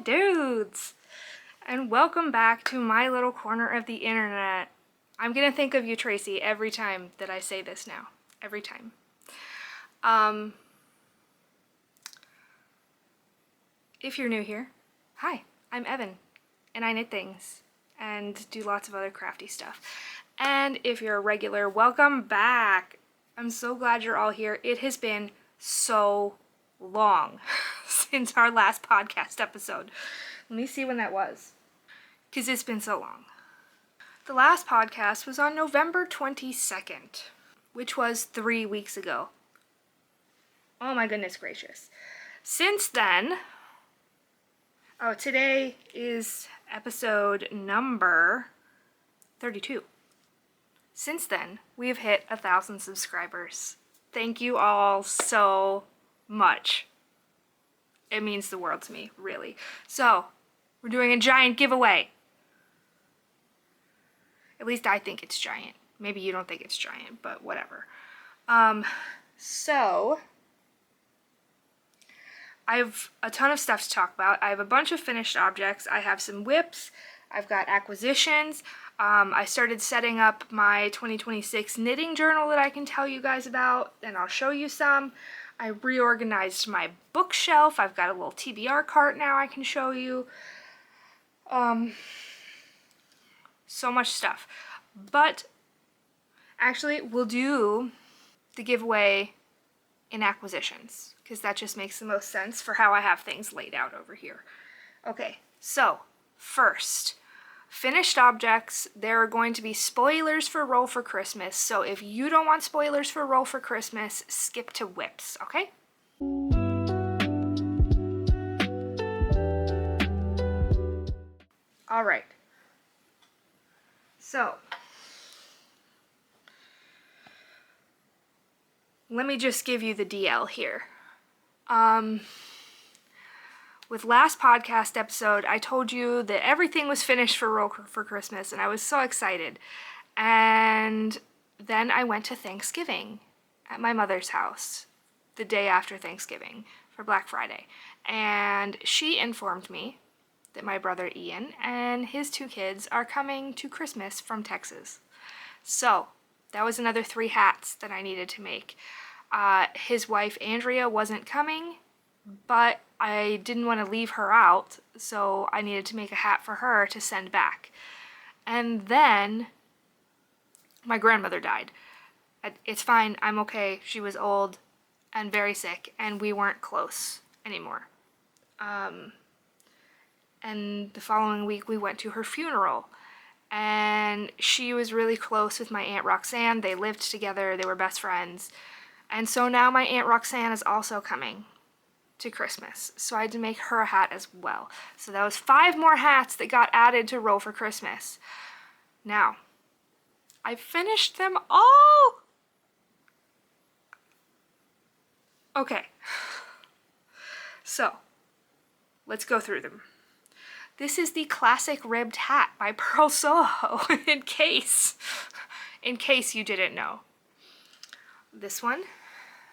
dudes, and welcome back to my little corner of the internet. I'm gonna think of you, Tracy, every time that I say this now. Every time. If you're new here, hi, I'm Evan, and I knit things and do lots of other crafty stuff. And if you're a regular, welcome back. I'm so glad you're all here. It has been so long since our last podcast episode. Let me see when that was, because it's been so long. The last podcast was on November 22nd, which was 3 weeks ago. Oh my goodness gracious. Since then, today is episode number 32. Since then, we have hit 1,000 subscribers. Thank you all so much. It means the world to me, really. So, we're doing a giant giveaway. At least I think it's giant. Maybe you don't think it's giant, but whatever. So, I have a ton of stuff to talk about. I have a bunch of finished objects. I have some whips. I've got acquisitions. I started setting up my 2026 knitting journal that I can tell you guys about, and I'll show you some. I reorganized my bookshelf. I've got a little TBR cart now I can show you. So much stuff. But actually, we'll do the giveaway in acquisitions, because that just makes the most sense for how I have things laid out over here. Okay, so first, finished objects. There are going to be spoilers for Roll for Christmas, so if you don't want spoilers for Roll for Christmas, skip to whips, okay? All right. So, let me just give you the DL here. With last podcast episode, I told you that everything was finished for Roll for Christmas, and I was so excited. And then I went to Thanksgiving at my mother's house the day after Thanksgiving for Black Friday. And she informed me that my brother Ian and his 2 kids are coming to Christmas from Texas. So that was another 3 hats that I needed to make. His wife Andrea wasn't coming, but I didn't want to leave her out, so I needed to make a hat for her to send back. And then my grandmother died. It's fine, I'm okay. She was old and very sick, and we weren't close anymore. And the following week we went to her funeral, and she was really close with my Aunt Roxanne. They lived together, they were best friends. And so now my Aunt Roxanne is also coming to Christmas, so I had to make her a hat as well. So that was 5 more hats that got added to Roll for Christmas. Now, I finished them all. Okay, so let's go through them. This is the classic ribbed hat by Purl Soho, in case you didn't know. This one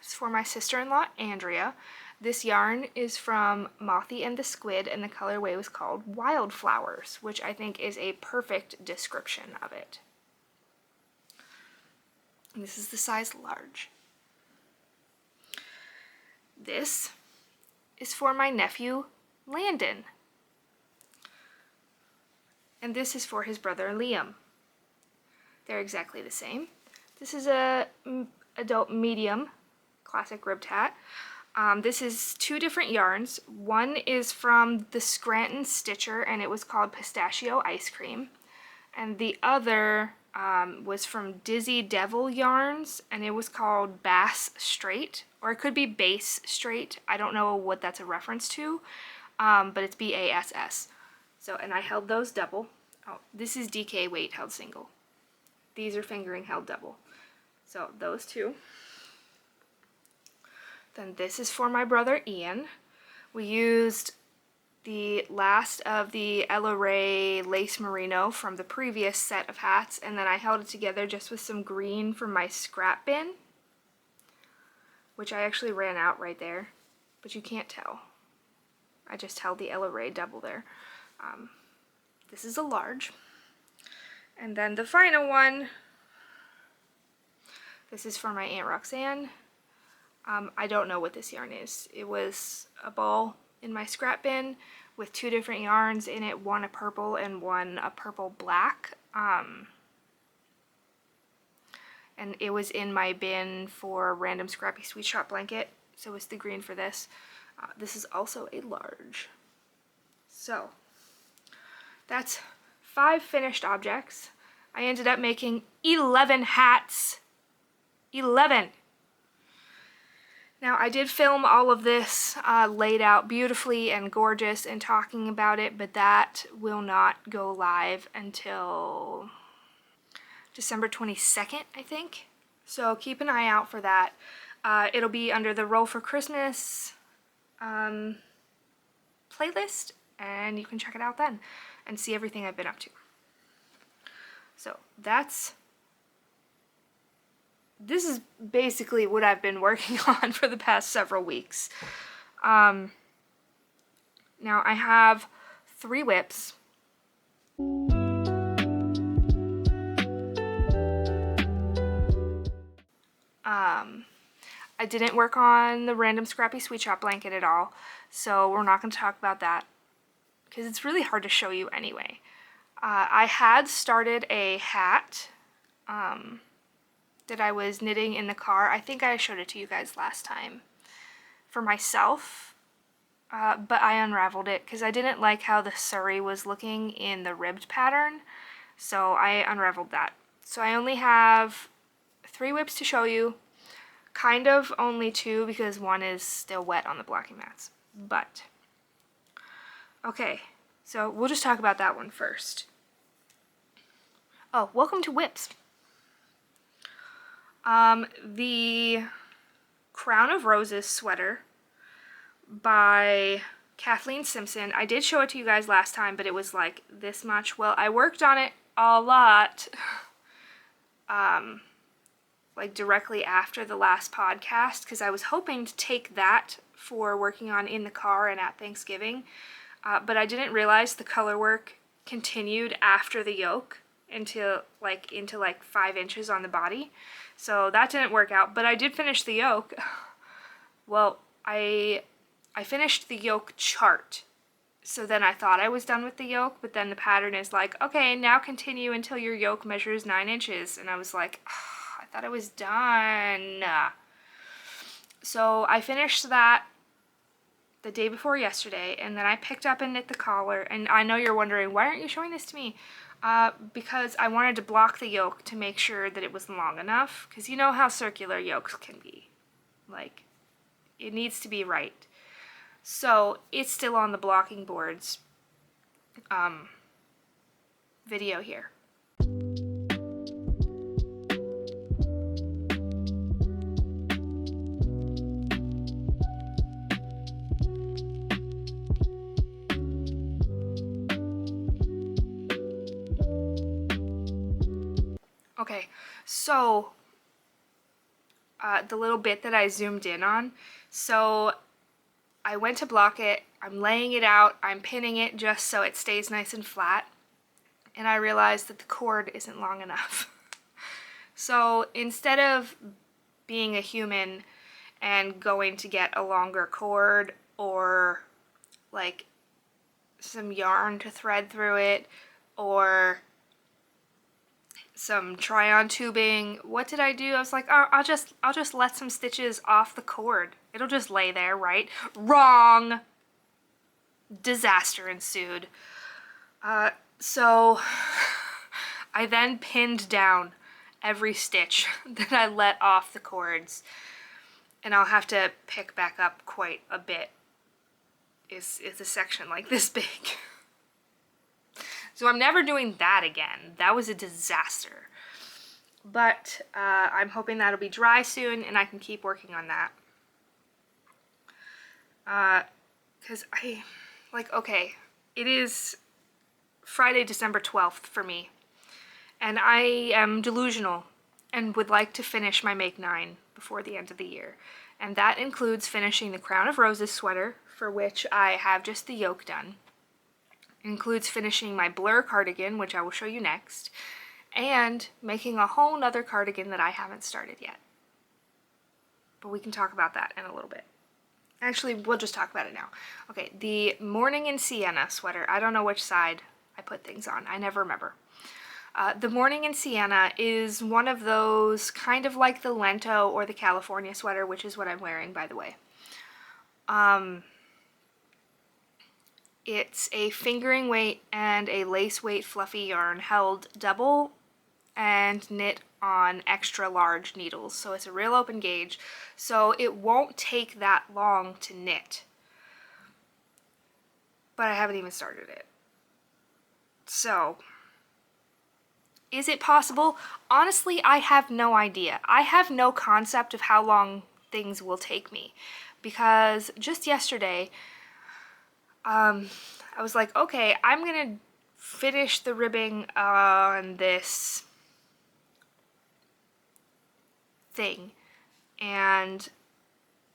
is for my sister-in-law, Andrea. This yarn is from Mothy and the Squid, and the colorway was called Wildflowers, which I think is a perfect description of it. And this is the size large. This is for my nephew, Landon. And this is for his brother, Liam. They're exactly the same. This is a adult medium classic ribbed hat. This is 2 different yarns. One is from the Scranton Stitcher, and it was called Pistachio Ice Cream. And the other was from Dizzy Devil Yarns, and it was called Bass Straight, or it could be Bass Straight. I don't know what that's a reference to, but it's BASS. So, and I held those double. Oh, this is DK weight held single. These are fingering held double. So those 2. Then this is for my brother Ian. We used the last of the Ella Ray Lace Merino from the previous set of hats, and then I held it together just with some green from my scrap bin, which I actually ran out right there, but you can't tell. I just held the Ray double there. This is a large. And then the final one, this is for my Aunt Roxanne. I don't know what this yarn is. It was a ball in my scrap bin with 2 different yarns in it, one a purple and one a purple black. And it was in my bin for random scrappy sweet shop blanket, so it's the green for this. This is also a large. So that's 5 finished objects. I ended up making 11 hats. 11! Now, I did film all of this laid out beautifully and gorgeous and talking about it, but that will not go live until December 22nd, I think. So keep an eye out for that. It'll be under the Roll for Christmas playlist, and you can check it out then and see everything I've been up to. So this is basically what I've been working on for the past several weeks. Now I have 3 whips. I didn't work on the random scrappy sweet shop blanket at all, so we're not going to talk about that because it's really hard to show you anyway. I had started a hat that I was knitting in the car. I think I showed it to you guys last time for myself, but I unraveled it because I didn't like how the Surrey was looking in the ribbed pattern, so I unraveled that. So I only have 3 whips to show you, kind of only 2 because one is still wet on the blocking mats, but okay, so we'll just talk about that one first. Oh, welcome to whips. The Crown of Roses sweater by Kathleen Simpson. I did show it to you guys last time, but it was like this much. Well, I worked on it a lot, like directly after the last podcast, because I was hoping to take that for working on in the car and at Thanksgiving, but I didn't realize the color work continued after the yoke into like 5 inches on the body, so that didn't work out. But I did finish the yoke. Well, I finished the yoke chart, so then I thought I was done with the yoke, but then the pattern is like, okay, now continue until your yoke measures 9 inches, and I was like, oh, I thought I was done. So I finished that the day before yesterday, and then I picked up and knit the collar. And I know you're wondering, why aren't you showing this to me? Because I wanted to block the yoke to make sure that it was long enough, because you know how circular yokes can be. Like, it needs to be right. So it's still on the blocking boards video here. Okay, so the little bit that I zoomed in on, so I went to block it, I'm laying it out, I'm pinning it just so it stays nice and flat, and I realized that the cord isn't long enough. So instead of being a human and going to get a longer cord or like some yarn to thread through it or some try-on tubing, what did I do? I was like, oh, I'll just let some stitches off the cord. It'll just lay there, right? Wrong! Disaster ensued. So I then pinned down every stitch that I let off the cords, and I'll have to pick back up quite a bit. Is a section like this big. So I'm never doing that again. That was a disaster. But I'm hoping that'll be dry soon and I can keep working on that. Because okay, it is Friday, December 12th for me. And I am delusional and would like to finish my Make 9 before the end of the year. And that includes finishing the Crown of Roses sweater for which I have just the yoke done. It includes finishing my blur cardigan, which I will show you next, and making a whole nother cardigan that I haven't started yet. But we can talk about that in a little bit. Actually, we'll just talk about it now. Okay, the Morning in Siena sweater. I don't know which side I put things on. I never remember. The Morning in Siena is one of those kind of like the Lento or the California sweater, which is what I'm wearing, by the way. It's a fingering weight and a lace weight fluffy yarn held double and knit on extra large needles. So it's a real open gauge. So it won't take that long to knit. But I haven't even started it. So, is it possible? Honestly, I have no idea. I have no concept of how long things will take me. Because just yesterday, I was like, okay, I'm gonna finish the ribbing on this thing, and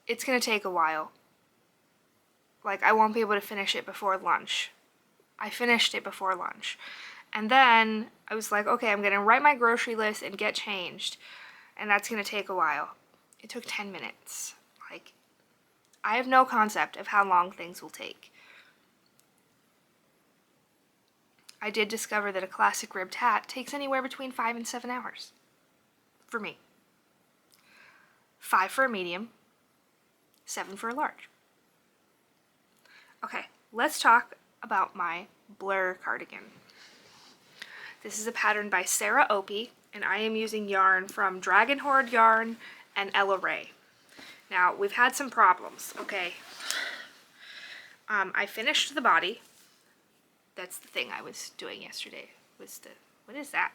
it's gonna take a while. Like, I won't be able to finish it before lunch. I finished it before lunch. And then I was like, okay, I'm gonna write my grocery list and get changed, and that's gonna take a while. It took 10 minutes. Like, I have no concept of how long things will take. I did discover that a classic ribbed hat takes anywhere between 5 and 7 hours. For me. 5 for a medium, 7 for a large. Okay, let's talk about my blur cardigan. This is a pattern by Opie, and I am using yarn from Dragon Horde Yarn and Ella Ray. Now, we've had some problems, okay? I finished the body. That's the thing I was doing yesterday, was the, what is that?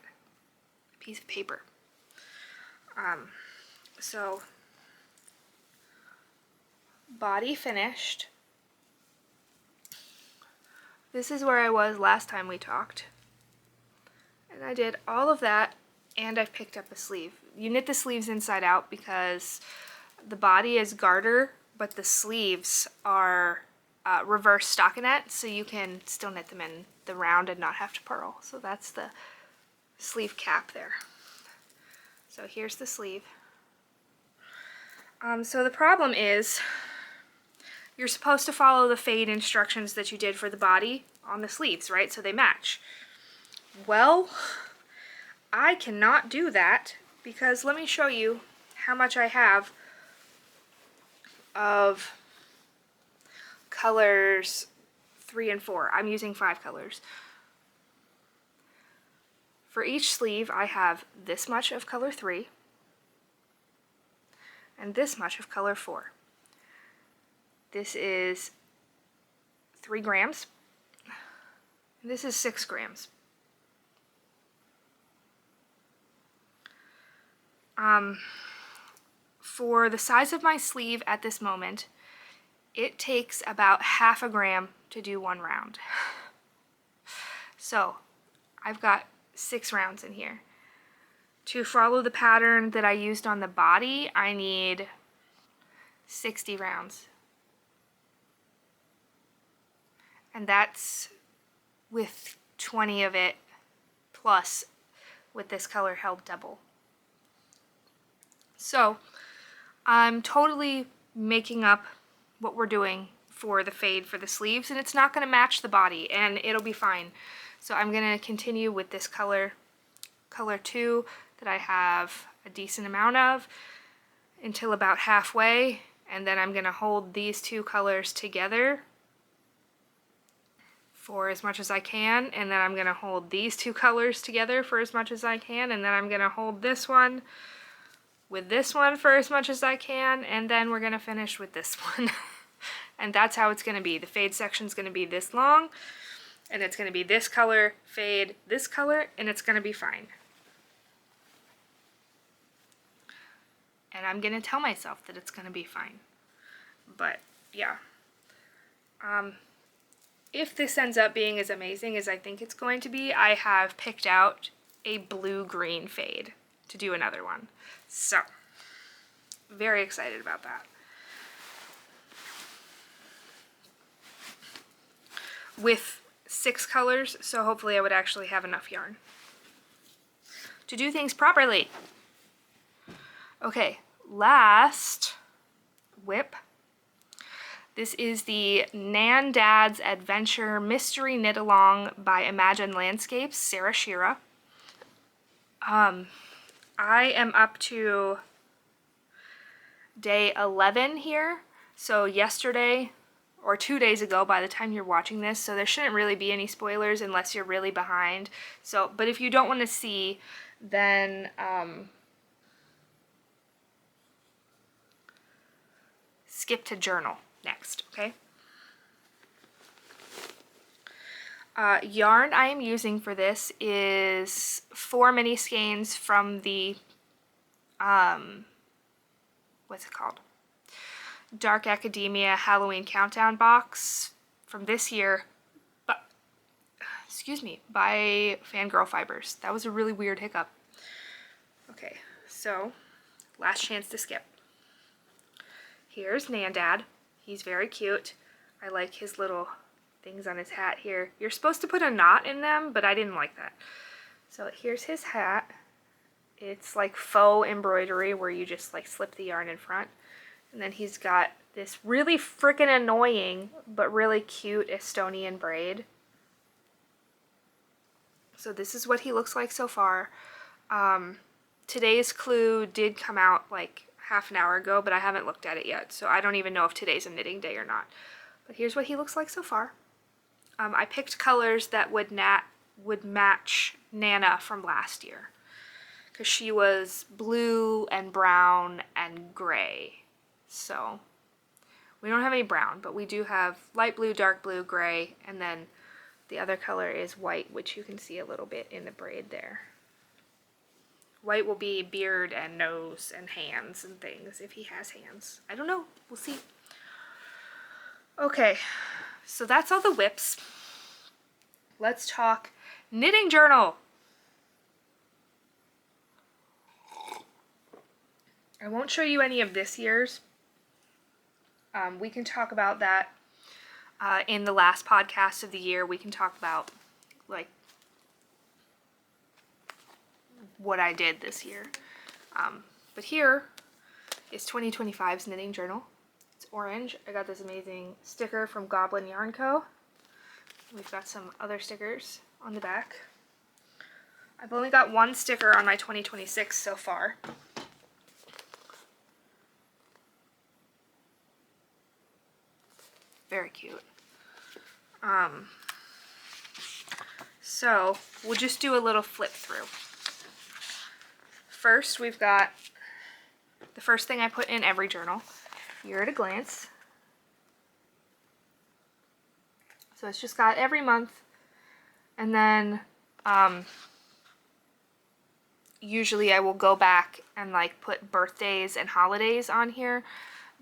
A piece of paper. So, body finished. This is where I was last time we talked. And I did all of that, and I've picked up a sleeve. You knit the sleeves inside out because the body is garter, but the sleeves are reverse stockinette, so you can still knit them in the round and not have to purl. So that's the sleeve cap there. So here's the sleeve. So the problem is you're supposed to follow the fade instructions that you did for the body on the sleeves, right? So they match. Well, I cannot do that because let me show you how much I have of colors 3 and 4. I'm using 5 colors. For each sleeve, I have this much of color 3 and this much of color 4. This is 3 grams. This is 6 grams. For the size of my sleeve at this moment, it takes about half a gram to do 1 round. So I've got 6 rounds in here. To follow the pattern that I used on the body, I need 60 rounds. And that's with 20 of it plus with this color held double. So I'm totally making up what we're doing for the fade for the sleeves, and it's not going to match the body, and it'll be fine. So I'm going to continue with this color 2 that I have a decent amount of until about halfway, and then I'm going to hold these 2 colors together for as much as I can, and then I'm going to hold these 2 colors together for as much as I can, and then I'm going to hold this one with this one for as much as I can, and then we're going to finish with this one. And that's how it's going to be. The fade section is going to be this long, and it's going to be this color, fade, this color, and it's going to be fine. And I'm going to tell myself that it's going to be fine. But, yeah. If this ends up being as amazing as I think it's going to be, I have picked out a blue-green fade to do another one. So, very excited about that. with 6 colors, so hopefully I would actually have enough yarn to do things properly. Okay, last whip. This is the Gnandad's Adventure Mystery Knit Along by Imagine Landscapes, Sarah Schira. I am up to day 11 here, so yesterday or 2 days ago by the time you're watching this, so there shouldn't really be any spoilers unless you're really behind. So, but if you don't want to see, then skip to journal next, okay? Yarn I am using for this is 4 mini skeins from the, what's it called? Dark Academia Halloween Countdown box from this year, but, excuse me, by Fangirl Fibers. That was a really weird hiccup. Okay, so last chance to skip. Here's Gnandad. He's very cute. I like his little things on his hat here. You're supposed to put a knot in them, but I didn't like that. So here's his hat. It's like faux embroidery where you just like slip the yarn in front. And then he's got this really freaking annoying but really cute Estonian braid. So this is what he looks like so far. Today's clue did come out like half an hour ago, but I haven't looked at it yet, so I don't even know if today's a knitting day or not. But here's what he looks like so far. I picked colors that would match Nana from last year, because she was blue and brown and gray. So we don't have any brown, but we do have light blue, dark blue, gray, and then the other color is white, which you can see a little bit in the braid there. White will be beard and nose and hands and things, if he has hands. I don't know. We'll see. Okay, so that's all the whips. Let's talk knitting journal. I won't show you any of this year's. We can talk about that in the last podcast of the year. We can talk about like what I did this year. But here is 2025's knitting journal. It's orange. I got this amazing sticker from Goblin Yarn Co. We've got some other stickers on the back. I've only got 1 sticker on my 2026 so far. Very cute. So we'll just do a little flip through. First, we've got the first thing I put in every journal, Year at a Glance. So it's just got every month, and then usually I will go back and like put birthdays and holidays on here,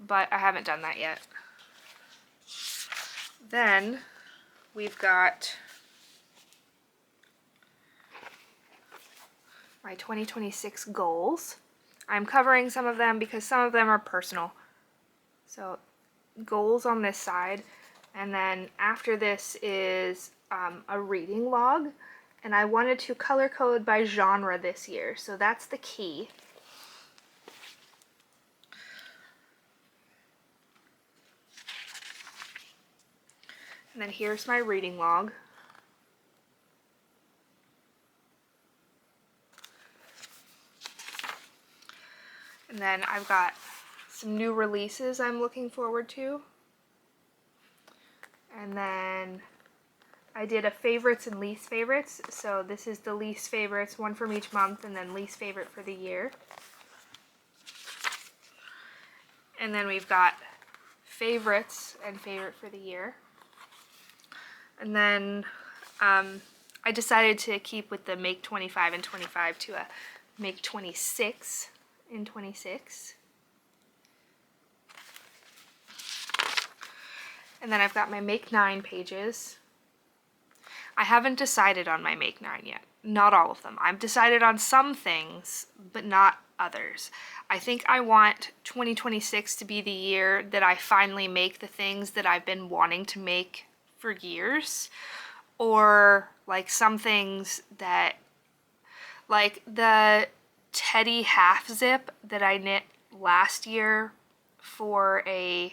but I haven't done that yet. Then we've got my 2026 goals. I'm covering some of them because some of them are personal. So goals on this side, and then after this is a reading log, and I wanted to color code by genre this year, so that's the key. And then here's my reading log. And then I've got some new releases I'm looking forward to. And then I did a favorites and least favorites. So this is the least favorites, one from each month, and then least favorite for the year. And then we've got favorites and favorite for the year. And then I decided to keep with the make 25 and 25 to a make 26 in 26. And then I've got my make 9 pages. I haven't decided on my make 9 yet. Not all of them. I've decided on some things, but not others. I think I want 2026 to be the year that I finally make the things that I've been wanting to make for years, or like some things that, like the teddy half zip that I knit last year for a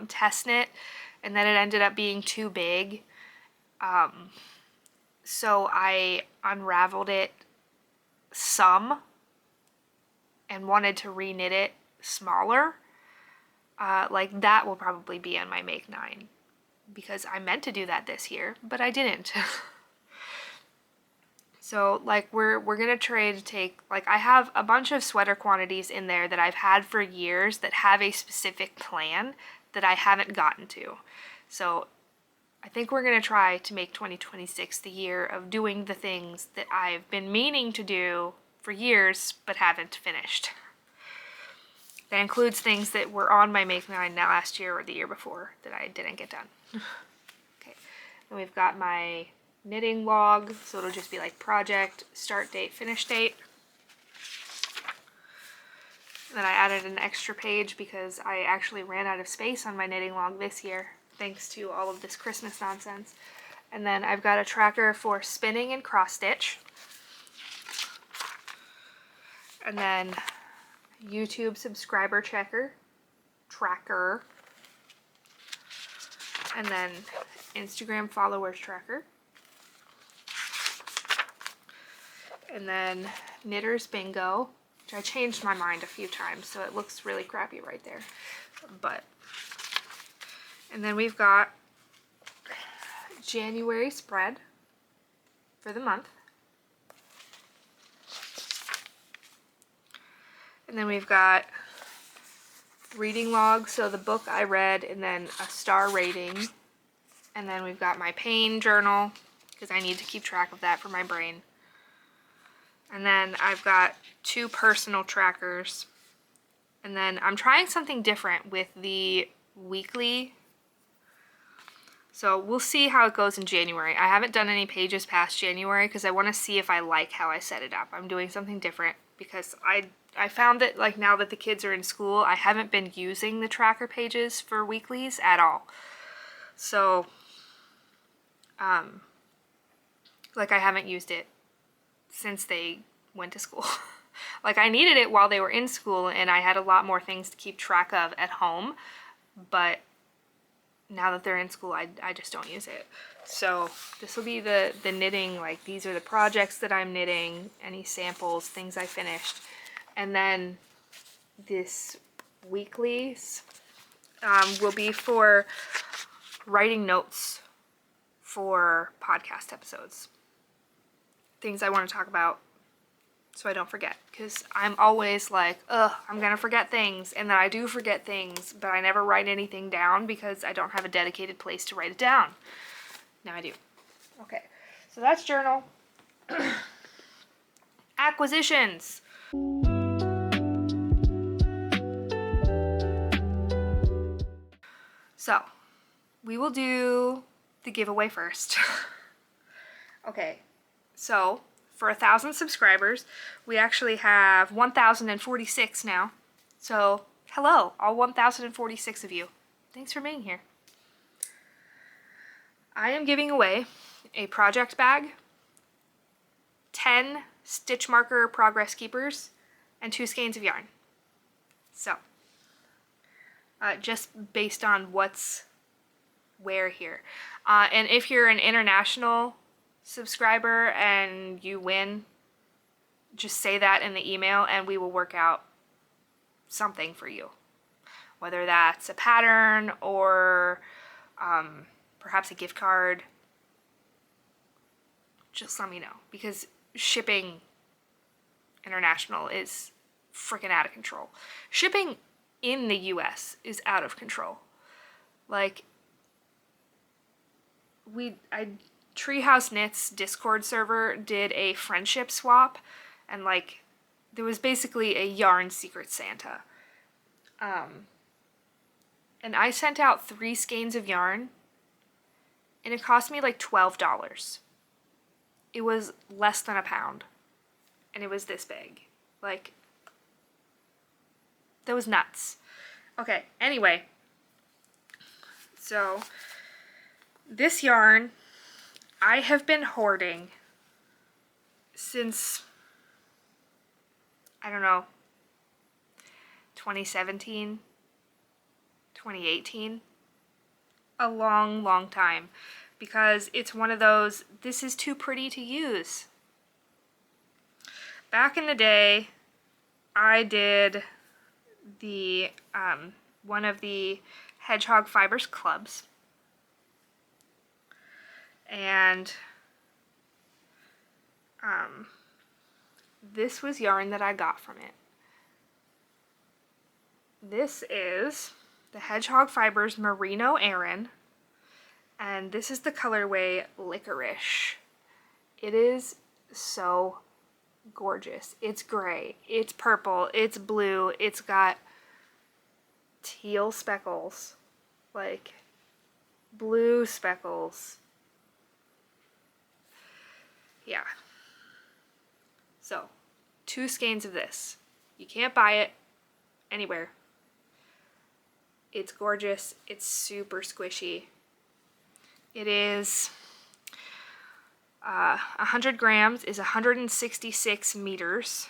test knit, and then it ended up being too big. So I unraveled it some and wanted to reknit it smaller. Like that will probably be on my Make 9 because I meant to do that this year, but I didn't. So like we're gonna try to take, like I have a bunch of sweater quantities in there that I've had for years that have a specific plan that I haven't gotten to. So I think we're gonna try to make 2026 the year of doing the things that I've been meaning to do for years but haven't finished. That includes things that were on my Make 9 last year or the year before that I didn't get done. Okay, and we've got my knitting log, so it'll just be like project, start date, finish date. And then I added an extra page because I actually ran out of space on my knitting log this year, thanks to all of this Christmas nonsense. And then I've got a tracker for spinning and cross stitch. And then YouTube subscriber tracker. And then Instagram followers tracker. And then Knitters Bingo, which I changed my mind a few times, so it looks really crappy right there. And then we've got January spread for the month. And then we've got reading log, so the book I read, and then a star rating. And then we've got my pain journal, because I need to keep track of that for my brain. And then I've got 2 personal trackers. And then I'm trying something different with the weekly. So we'll see how it goes in January. I haven't done any pages past January because I want to see if I like how I set it up. I'm doing something different because I found that like now that the kids are in school, I haven't been using the tracker pages for weeklies at all. So, like I haven't used it since they went to school. Like I needed it while they were in school and I had a lot more things to keep track of at home, but now that they're in school, I just don't use it. So this will be the knitting, like these are the projects that I'm knitting, any samples, things I finished. And then this weeklies will be for writing notes for podcast episodes. Things I want to talk about so I don't forget, because I'm always like, I'm gonna forget things, and then I do forget things, but I never write anything down because I don't have a dedicated place to write it down. Now I do. Okay, so that's journal. Acquisitions. So, we will do the giveaway first. Okay, so for 1,000 subscribers, we actually have 1,046 now. So, hello, all 1,046 of you. Thanks for being here. I am giving away a project bag, 10 stitch marker progress keepers, and 2 skeins of yarn. So, just based on what's where here. And if you're an international subscriber and you win, just say that in the email and we will work out something for you. Whether that's a pattern or perhaps a gift card. Just let me know, because shipping international is freaking out of control. Shipping in the US is out of control. Like, Treehouse Knits Discord server did a friendship swap, and like there was basically a yarn secret Santa. And I sent out 3 skeins of yarn and it cost me like $12. It was less than a pound and it was this big. Like, that was nuts. Okay, anyway, so This yarn I have been hoarding since, I don't know, 2017, 2018. A long, long time, because it's one of those, this is too pretty to use. Back in the day, I did the one of the Hedgehog Fibers clubs, and this was yarn that I got from it. This is the Hedgehog Fibers Merino Aran, and this is the colorway Licorice. It is so gorgeous. It's gray, it's purple, it's blue, it's got teal speckles, like blue speckles. Yeah. So, 2 skeins of this. You can't buy it anywhere. It's gorgeous. It's super squishy. It is 100 grams is 166 meters.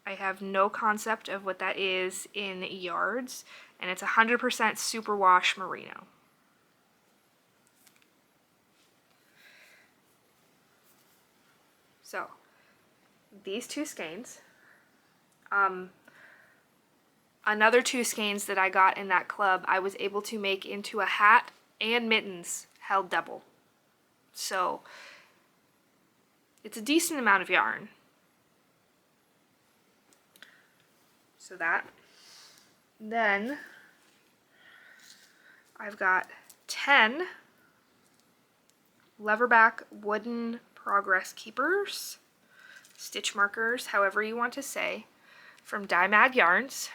I have no concept of what that is in yards, and it's 100% superwash merino. So, these 2 skeins. Another 2 skeins that I got in that club, I was able to make into a hat and mittens held double. So, it's a decent amount of yarn. So that. Then, I've got 10 leverback wooden progress keepers, stitch markers, however you want to say, from Gnandad Yarns.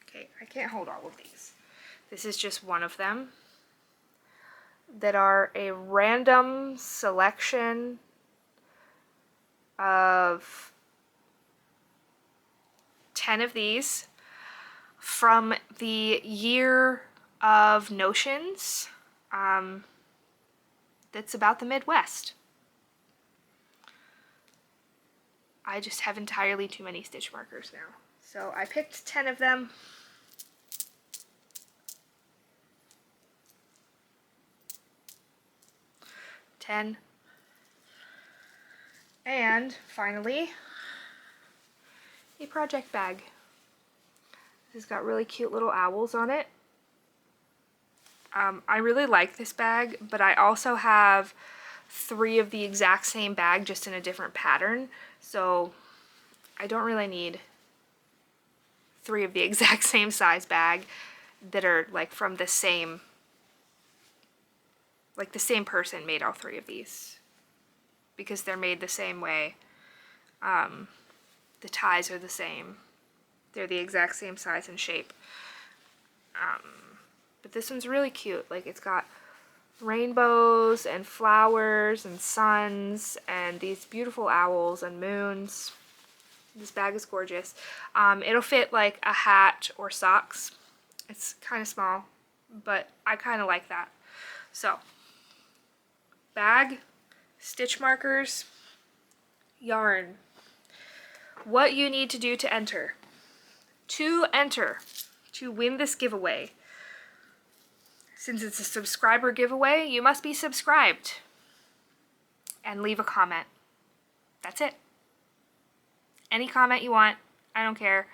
Okay, I can't hold all of these. This is just one of them, that are a random selection of 10 of these from the year of notions that's about the Midwest. I just have entirely too many stitch markers now. So I picked 10 of them. And finally, a project bag. This has got really cute little owls on it. I really like this bag, but I also have 3 of the exact same bag, just in a different pattern. So I don't really need 3 of the exact same size bag that are like from the same, like the same person made all 3 of these, because they're made the same way. The ties are the same. They're the exact same size and shape. But this one's really cute. Like, it's got rainbows and flowers and suns and these beautiful owls and moons. This bag is gorgeous. It'll fit like a hat or socks. It's kind of small, but I kind of like that. So, bag, stitch markers, yarn. What you need to do to enter. To win this giveaway. Since it's a subscriber giveaway, you must be subscribed. And leave a comment. That's it. Any comment you want, I don't care.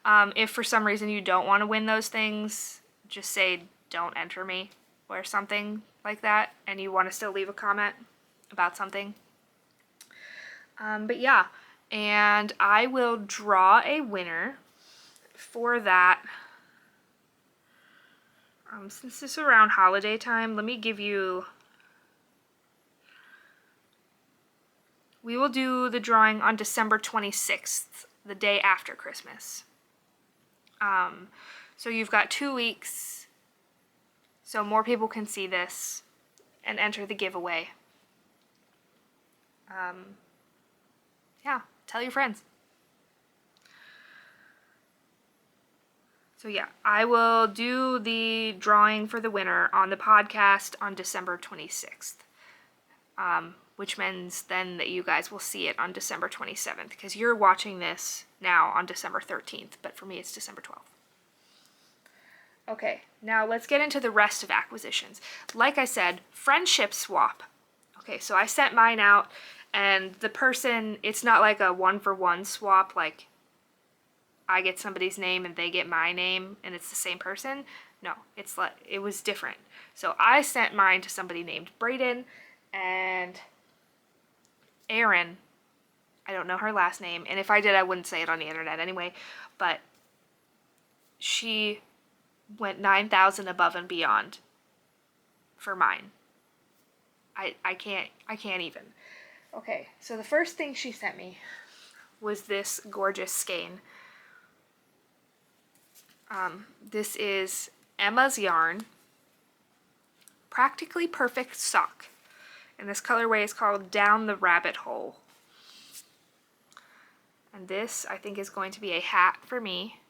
If for some reason you don't want to win those things, just say don't enter me or something like that, and you want to still leave a comment about something. But yeah, and I will draw a winner for that. Since this is around holiday time, let me give you... We will do the drawing on December 26th, the day after Christmas. So you've got 2 weeks, so more people can see this and enter the giveaway. Yeah, tell your friends. So yeah, I will do the drawing for the winner on the podcast on December 26th. Which means then that you guys will see it on December 27th, because you're watching this now on December 13th, but for me it's December 12th. Okay, now let's get into the rest of acquisitions. Like I said, friendship swap. Okay, so I sent mine out, and the person, it's not like a one-for-one swap, like I get somebody's name and they get my name and it's the same person. No, it's like, it was different. So I sent mine to somebody named Braden, and Erin, I don't know her last name, and if I did I wouldn't say it on the internet anyway, but she went 9,000 above and beyond for mine. I can't even. Okay, so the first thing she sent me was this gorgeous skein. This is Emma's yarn, Practically Perfect Sock, and this colorway is called Down the Rabbit Hole. And this, I think, is going to be a hat for me.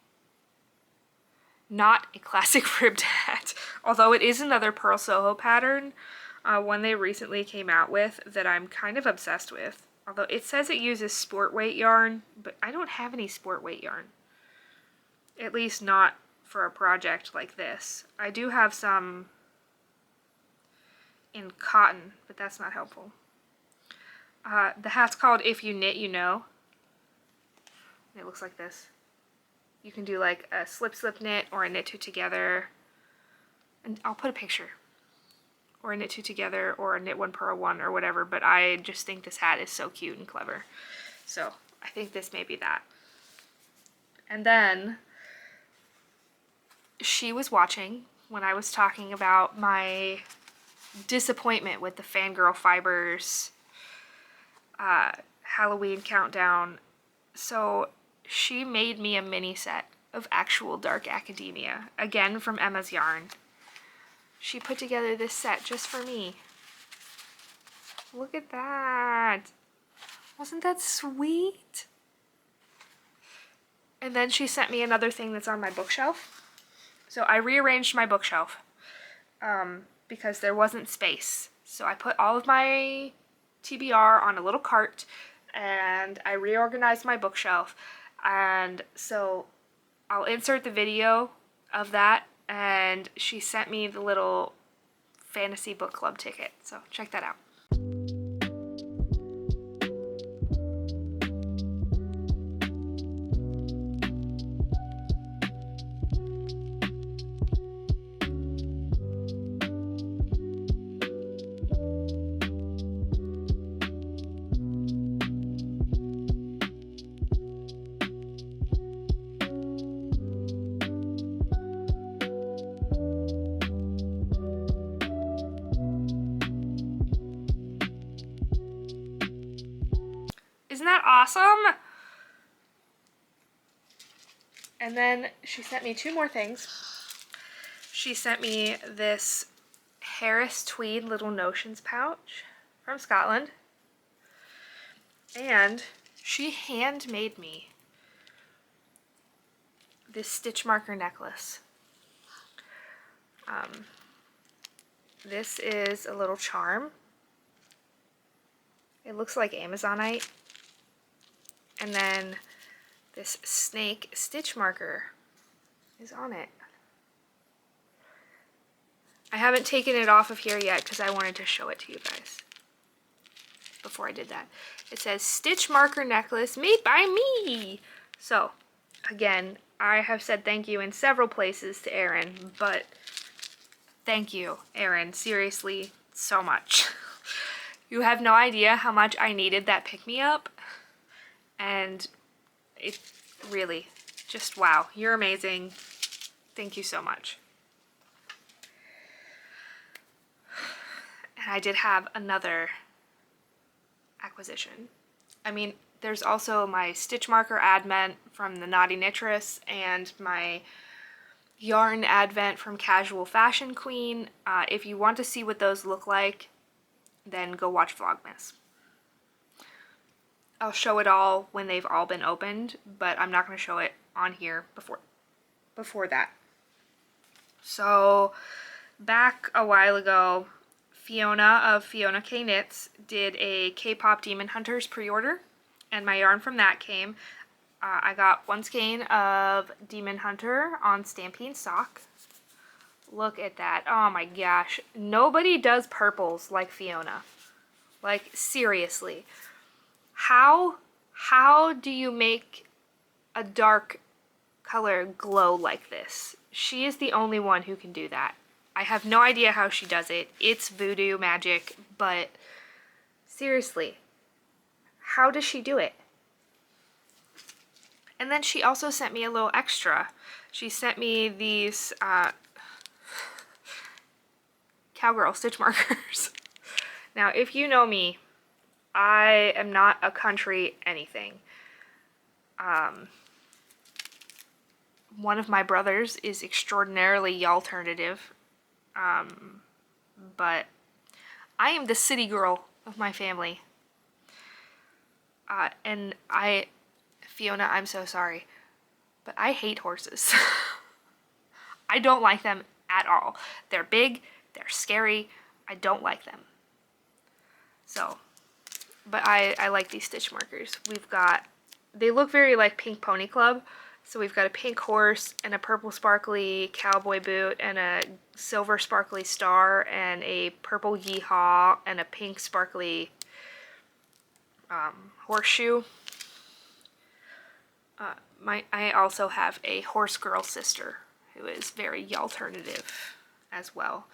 Not a classic ribbed hat, although it is another Purl Soho pattern, one they recently came out with that I'm kind of obsessed with. Although it says it uses sport weight yarn, but I don't have any sport weight yarn. At least not for a project like this. I do have some in cotton, but that's not helpful. The hat's called If You Knit, You Know. It looks like this. You can do like a slip knit or a knit two together. And I'll put a picture. Or a knit two together or a knit one purl one or whatever, but I just think this hat is so cute and clever. So I think this may be that. And then she was watching when I was talking about my disappointment with the Fangirl Fibers Halloween countdown. So she made me a mini set of actual dark academia, again from Emma's yarn. She put together this set just for me. Look at that. Wasn't that sweet? And then she sent me another thing that's on my bookshelf. So I rearranged my bookshelf because there wasn't space. So I put all of my TBR on a little cart and I reorganized my bookshelf. And so I'll insert the video of that, and she sent me the little fantasy book club ticket. So check that out. Isn't that awesome? And then she sent me two more things. She sent me this Harris Tweed Little Notions pouch from Scotland. And she handmade me this stitch marker necklace. This is a little charm. It looks like Amazonite. And then this snake stitch marker is on it. I haven't taken it off of here yet because I wanted to show it to you guys before I did that. It says stitch marker necklace made by me. So again, I have said thank you in several places to Erin, but thank you, Erin, seriously, so much. You have no idea how much I needed that pick-me-up. And it really, just wow, you're amazing. Thank you so much. And I did have another acquisition. I mean, there's also my stitch marker advent from the Naughty Knitress and my yarn advent from Casual Fashion Queen. If you want to see what those look like, then go watch Vlogmas. I'll show it all when they've all been opened, but I'm not going to show it on here before before that. So back a while ago, Fiona of Fiona K Knits did a K-pop Demon Hunters pre-order, and my yarn from that came. I got one skein of Demon Hunter on Stampede sock. Look at that. Oh my gosh. Nobody does purples like Fiona. Like, seriously. How do you make a dark color glow like this? She is the only one who can do that. I have no idea how she does it. It's voodoo magic, but seriously, how does she do it? And then she also sent me a little extra. She sent me these cowgirl stitch markers. Now, if you know me, I am not a country anything. One of my brothers is extraordinarily alternative, but I am the city girl of my family. And Fiona, I'm so sorry, but I hate horses. I don't like them at all. They're big, they're scary, I don't like them. So, but I like these stitch markers. They look very like Pink Pony Club. So we've got a pink horse and a purple sparkly cowboy boot and a silver sparkly star and a purple yeehaw and a pink sparkly horseshoe. I also have a horse girl sister who is very alternative as well.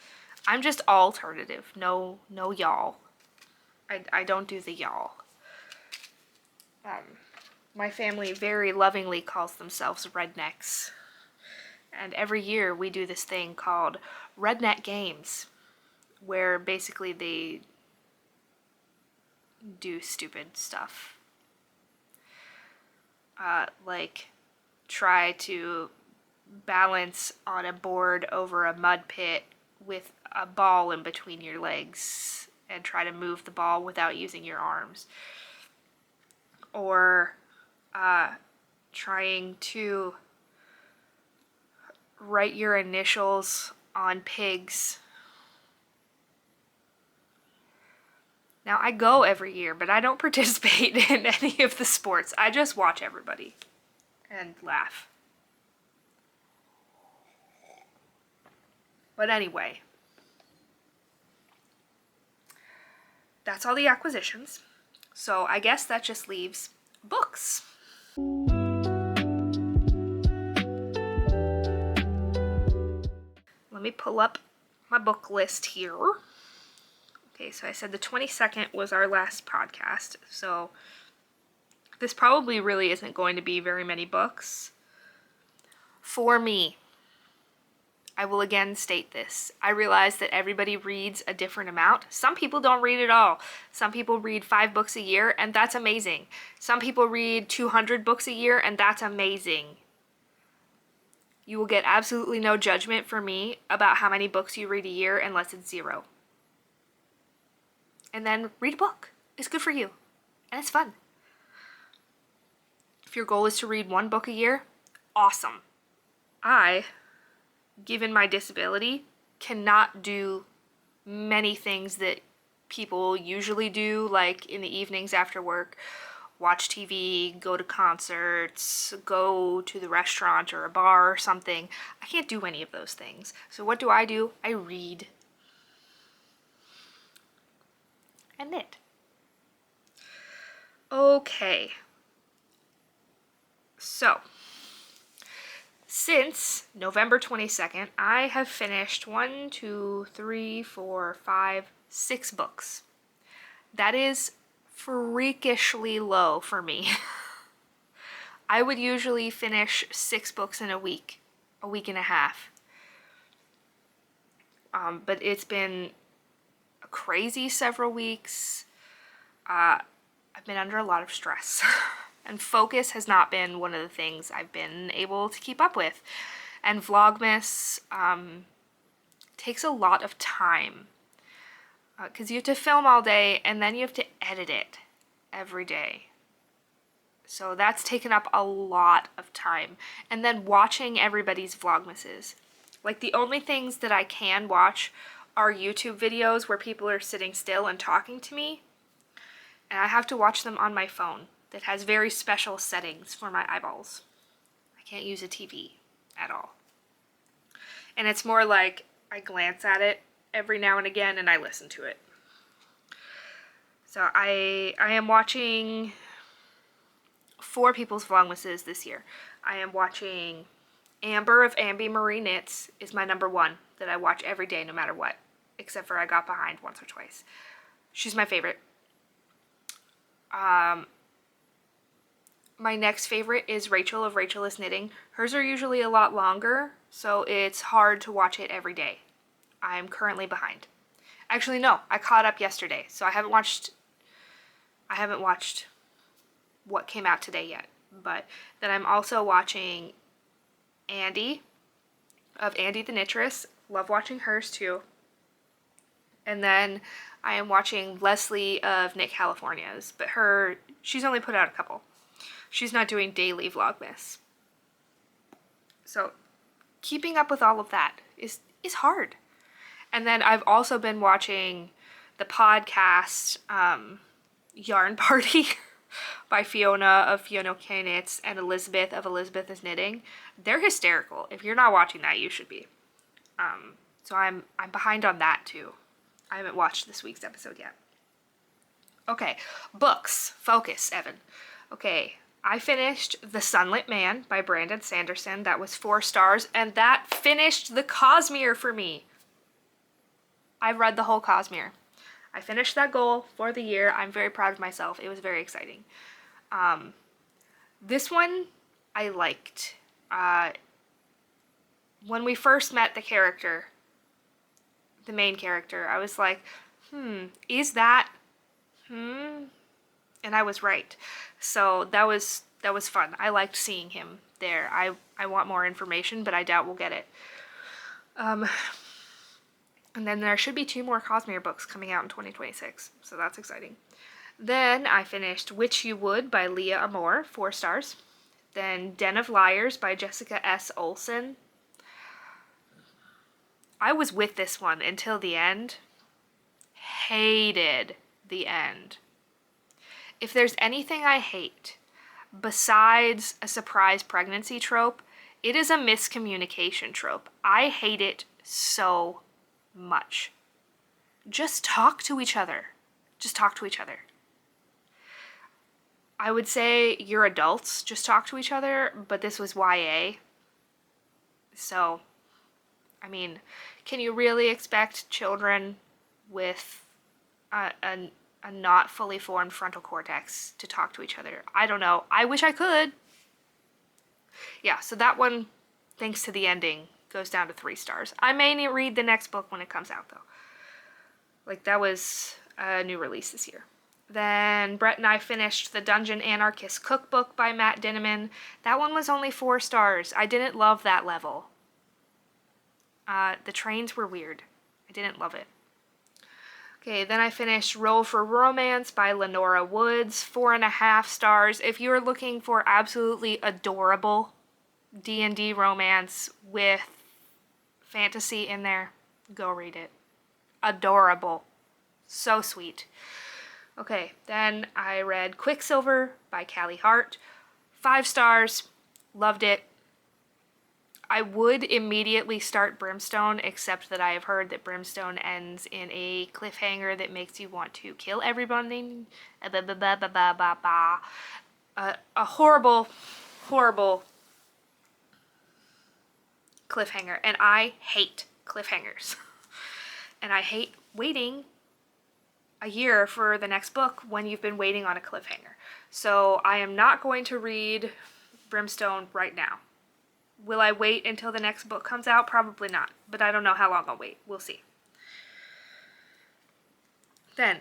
I'm just alternative, no y'all. I don't do the y'all. My family very lovingly calls themselves rednecks. And every year we do this thing called Redneck Games, where basically they do stupid stuff. Like try to balance on a board over a mud pit with a ball in between your legs and try to move the ball without using your arms. Or trying to write your initials on pigs. Now, I go every year, but I don't participate in any of the sports. I just watch everybody and laugh. But anyway, that's all the acquisitions. So I guess that just leaves books. Let me pull up my book list here. Okay, so I said the 22nd was our last podcast, so this probably really isn't going to be very many books. For me, I will again state this. I realize that everybody reads a different amount. Some people don't read at all. Some people read 5 books a year, and that's amazing. Some people read 200 books a year, and that's amazing. You will get absolutely no judgment from me about how many books you read a year unless it's 0. And then read a book. It's good for you. And it's fun. If your goal is to read 1 book a year, awesome. I, given my disability, cannot do many things that people usually do, like in the evenings after work, watch TV, go to concerts, go to the restaurant or a bar or something. I can't do any of those things. So what do? I read and knit. Okay. So, since November 22nd, I have finished 6 books. That is freakishly low for me. I would usually finish 6 books in a week and a half. But it's been a crazy several weeks. I've been under a lot of stress. And focus has not been one of the things I've been able to keep up with. And Vlogmas takes a lot of time. Because you have to film all day and then you have to edit it every day. So that's taken up a lot of time. And then watching everybody's Vlogmases. Like the only things that I can watch are YouTube videos where people are sitting still and talking to me. And I have to watch them on my phone that has very special settings for my eyeballs. I can't use a TV at all. And it's more like I glance at it every now and again and I listen to it. So I am watching 4 people's Vlogmases this year. I am watching Amber of Ambi Marie Knits is my number 1 that I watch every day no matter what. Except for I got behind once or twice. She's my favorite. My next favorite is Rachel of Rachel is Knitting. Hers are usually a lot longer, so it's hard to watch it every day. I'm currently behind. Actually, no, I caught up yesterday, so I haven't watched what came out today yet. But then I'm also watching Andy of Andy the Knitress. Love watching hers too. And then I am watching Leslie of Knit Californias, but she's only put out a couple. She's not doing daily Vlogmas. So keeping up with all of that is hard. And then I've also been watching the podcast Yarn Party by Fiona of Fiona K Knits and Elizabeth of Elizabeth is Knitting. They're hysterical. If you're not watching that, you should be. So I'm behind on that too. I haven't watched this week's episode yet. Okay, books. Focus, Evan. Okay, I finished The Sunlit Man by Brandon Sanderson. That was 4 stars, and that finished the Cosmere for me. I've read the whole Cosmere. I finished that goal for the year. I'm very proud of myself. It was very exciting. This one I liked. When we first met the character, the main character, I was like, is that, and I was right. So that was fun. I liked seeing him there. I want more information, but I doubt we'll get it. And then there should be 2 more Cosmere books coming out in 2026, so that's exciting. Then I finished Which You Would by Leah Amore, 4 stars. Then Den of Liars by Jessica S. Olson. I was with this one until the end. Hated the end. If there's anything I hate besides a surprise pregnancy trope, it is a miscommunication trope. I hate it so much. Just talk to each other. Just talk to each other. I would say you're adults, just talk to each other, but this was YA. So, I mean, can you really expect children with a not fully formed frontal cortex to talk to each other? I don't know. I wish I could. Yeah, so that one, thanks to the ending, goes down to 3 stars. I may read the next book when it comes out, though. Like, that was a new release this year. Then Brett and I finished the Dungeon Anarchist Cookbook by Matt Dinneman. That one was only 4 stars. I didn't love that level. The trains were weird. I didn't love it. Okay, then I finished Roll for Romance by Lenora Woods, 4.5 stars. If you're looking for absolutely adorable D&D romance with fantasy in there, go read it. Adorable. So sweet. Okay, then I read Quicksilver by Callie Hart, 5 stars. Loved it. I would immediately start Brimstone, except that I have heard that Brimstone ends in a cliffhanger that makes you want to kill everybody. A horrible, horrible cliffhanger. And I hate cliffhangers. And I hate waiting a year for the next book when you've been waiting on a cliffhanger. So I am not going to read Brimstone right now. Will I wait until the next book comes out? Probably not, but I don't know how long I'll wait. We'll see. Then,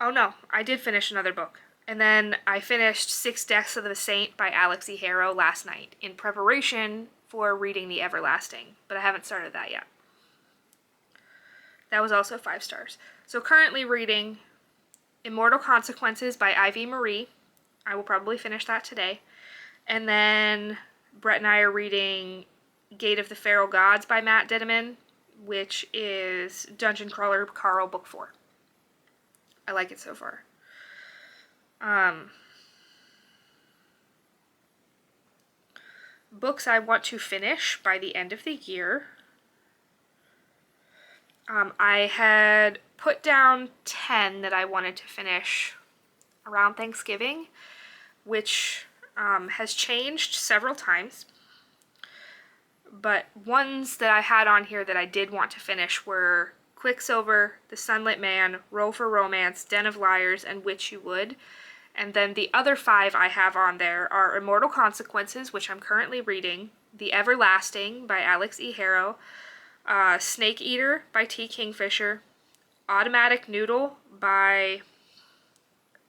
oh no, I did finish another book. And then I finished 6 Deaths of the Saint by Alex E. Harrow last night in preparation for reading The Everlasting, but I haven't started that yet. That was also 5 stars. So currently reading Immortal Consequences by Ivy Marie. I will probably finish that today. And then Brett and I are reading Gate of the Feral Gods by Matt Dittman, which is Dungeon Crawler Carl Book 4. I like it so far. Books I want to finish by the end of the year. I had put down 10 that I wanted to finish around Thanksgiving, which has changed several times. But ones that I had on here that I did want to finish were Quicksilver, The Sunlit Man, Roll for Romance, Den of Liars, and Witch You Would. And then the other 5 I have on there are Immortal Consequences, which I'm currently reading, The Everlasting by Alex E. Harrow, Snake Eater by T. Kingfisher, Automatic Noodle by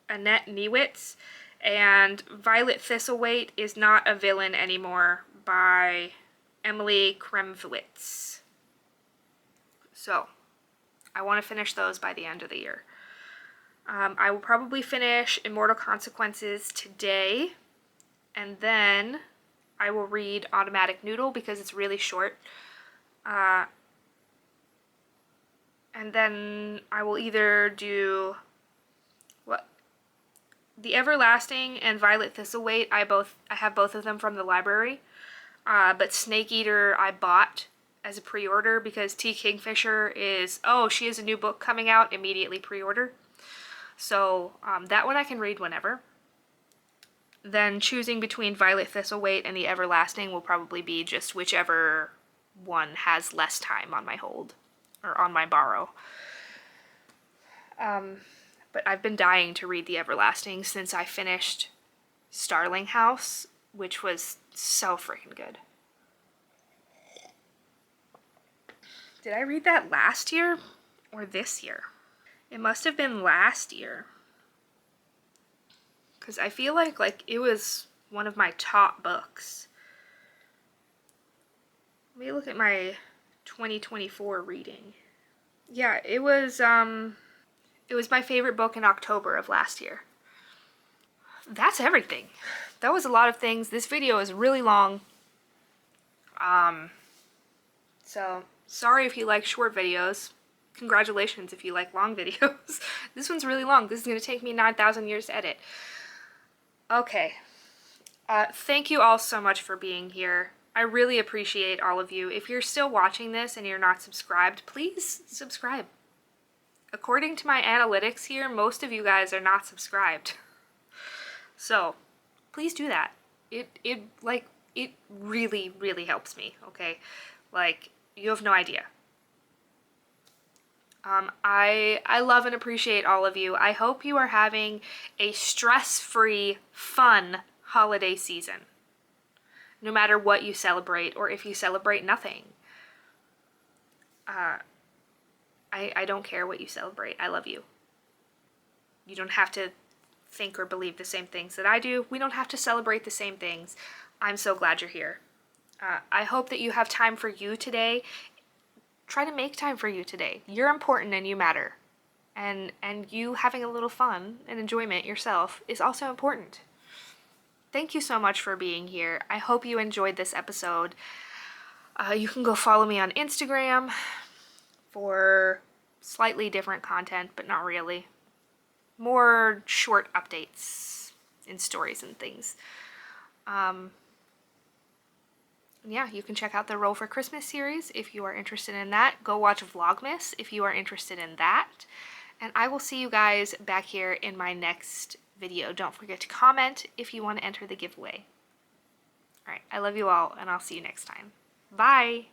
Annette Niewitz, and Violet Thistlethwaite is Not a Villain Anymore by Emily Kremwitz. So, I want to finish those by the end of the year. I will probably finish Immortal Consequences today, and then I will read Automatic Noodle because it's really short. And then I will either do The Everlasting and Violet Thistlethwaite. I have both of them from the library. But Snake Eater I bought as a pre-order because T. Kingfisher is, she has a new book coming out, immediately pre-order. So that one I can read whenever. Then choosing between Violet Thistlethwaite and The Everlasting will probably be just whichever one has less time on my hold, or on my borrow. But I've been dying to read The Everlasting since I finished Starling House, which was so freaking good. Did I read that last year or this year? It must have been last year. Because I feel like it was one of my top books. Let me look at my 2024 reading. Yeah, it was my favorite book in October of last year. That's everything. That was a lot of things. This video is really long. So sorry if you like short videos. Congratulations if you like long videos. This one's really long. This is going to take me 9,000 years to edit. Okay. Thank you all so much for being here. I really appreciate all of you. If you're still watching this and you're not subscribed, please subscribe. According to my analytics here, most of you guys are not subscribed. So, please do that. It really, really helps me, okay? Like, you have no idea. I love and appreciate all of you. I hope you are having a stress-free, fun holiday season. No matter what you celebrate, or if you celebrate nothing. I don't care what you celebrate. I love you. You don't have to think or believe the same things that I do. We don't have to celebrate the same things. I'm so glad you're here. I hope that you have time for you today. Try to make time for you today. You're important and you matter. And you having a little fun and enjoyment yourself is also important. Thank you so much for being here. I hope you enjoyed this episode. You can go follow me on Instagram for slightly different content, but not really. More short updates in stories and things. Yeah, you can check out the Roll for Christmas series if you are interested in that. Go watch Vlogmas if you are interested in that. And I will see you guys back here in my next video. Don't forget to comment if you want to enter the giveaway. Alright, I love you all, and I'll see you next time. Bye!